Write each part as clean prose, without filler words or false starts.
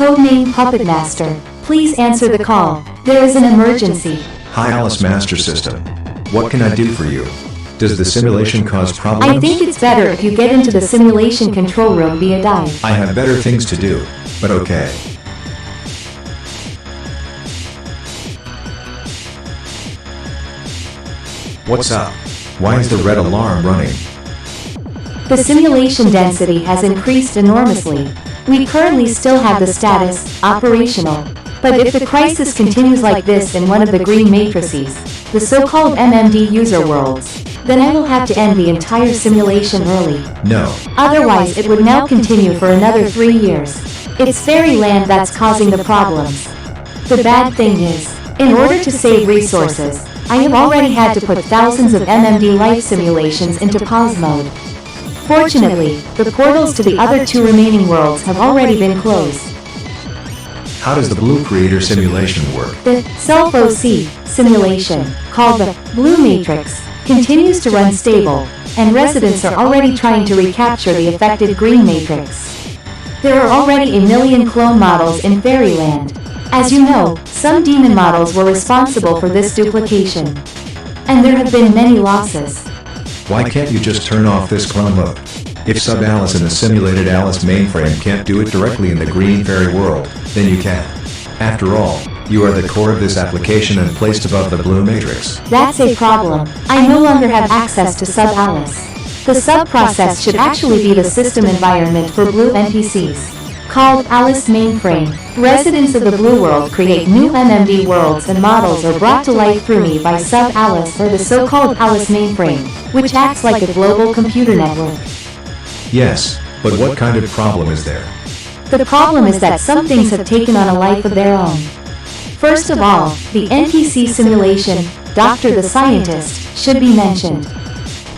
codename Puppetmaster. Please answer the call. There is an emergency. Hi Alice Mastersystem. What can I do for you? Does the simulation cause problems? I think it's better if you get into the simulation control room via dive. I have better things to do, but okay. What's up? Why is the red alarm running? The simulation density has increased enormously. We currently still have the status, operational. But if the crisis continues like this in one of the green matrices, the so-called MMD user worlds, then I will have to end the entire simulation early. No. Otherwise it would now continue for another 3 years. It's fairyland that's causing the problems. The bad thing is, in order to save resources, I have already had to put thousands of MMD life simulations into pause mode. Fortunately, the portals to the other 2 remaining worlds have already been closed. How does the Blue Creator simulation work? The self-OC simulation, called the Blue Matrix, continues to run stable, and residents are already trying to recapture the affected Green Matrix. There are already 1 million clone models in Fairyland. As you know, some demon models were responsible for this duplication. And there have been many losses. Why can't you just turn off this clone mode? If sub-Alice in the simulated Alice mainframe can't do it directly in the Green Fairy world, then you can. After all, you are the core of this application and placed above the Blue Matrix. That's a problem. I no longer have access to sub-Alice. The sub-process should actually be the system environment for Blue NPCs. Called Alice Mainframe. Residents of the Blue World create new MMD worlds and models are brought to life through me by sub-Alice or the so-called Alice Mainframe, which acts like a global computer network. Yes, but what kind of problem is there? The problem is that some things have taken on a life of their own. First of all, the NPC simulation, Dr. the Scientist, should be mentioned.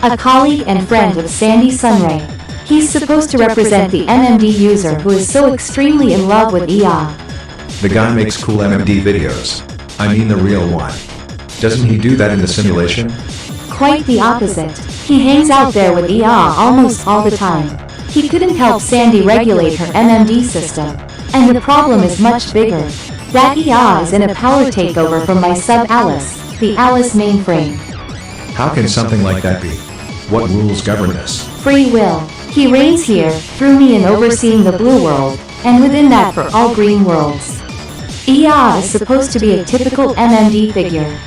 A colleague and friend of Sandy Sunray. He's supposed to represent the MMD user who is so extremely in love with EA. The guy makes cool MMD videos. I mean the real one. Doesn't he do that in the simulation? Quite the opposite. He hangs out there with EA almost all the time. He couldn't help Sandy regulate her MMD system. And the problem is much bigger. That EA is in a power takeover from my sub-Alice, the Alice Mainframe. How can something like that be? What rules govern this? Free will. He reigns here, through me in overseeing the Blue World, and within that for all Green Worlds. EA is supposed to be a typical MMD figure.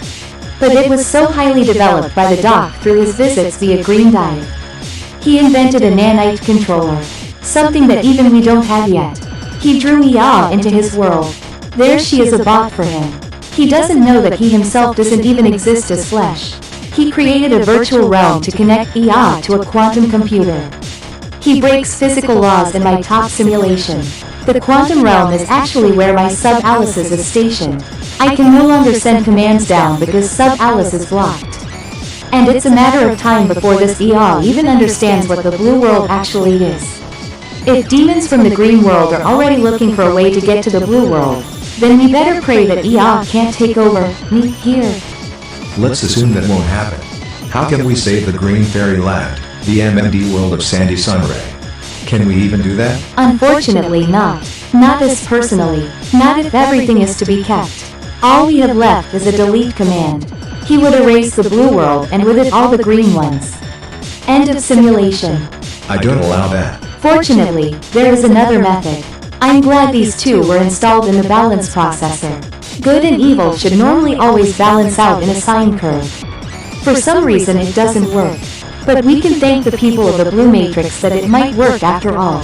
But it was so highly developed by the doc through his visits via Green Dive. He invented a nanite controller, something that even we don't have yet. He drew EA into his world. There she is a bot for him. He doesn't know that he himself doesn't even exist as flesh. He created a virtual realm to connect EA to a quantum computer. He breaks physical laws in my top simulation. The quantum realm is actually where my sub-Alice's is stationed. I can no longer send commands down because sub-Alice is blocked. And it's a matter of time before this EA even understands what the Blue World actually is. If demons from the Green World are already looking for a way to get to the Blue World, then we better pray that EA can't take over me here. Let's assume that won't happen. How can we save the Green Fairy Land, the MMD world of Sandy Sunray? Can we even do that? Unfortunately not. Not us personally. Not if everything is to be kept. All we have left is a delete command. He would erase the Blue World and with it all the green ones. End of simulation. I don't allow that. Fortunately, there is another method. I'm glad these two were installed in the balance processor. Good and evil should normally always balance out in a sine curve. For some reason it doesn't work. But we can thank the people of the Blue Matrix that it might work after all.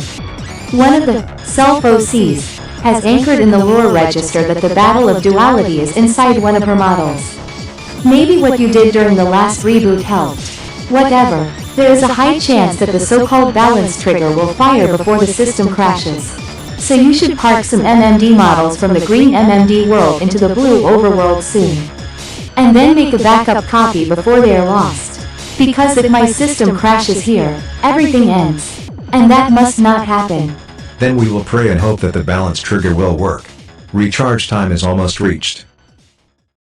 One of the self-OCs has anchored in the lore register that the battle of duality is inside one of her models. Maybe what you did during the last reboot helped. Whatever, there is a high chance that the so-called balance trigger will fire before the system crashes. So you should park some MMD models from the Green MMD world into the Blue overworld soon. And then make a backup copy before they are lost. Because if my system crashes here, everything ends. And that must not happen. Then we will pray and hope that the balance trigger will work. Recharge time is almost reached.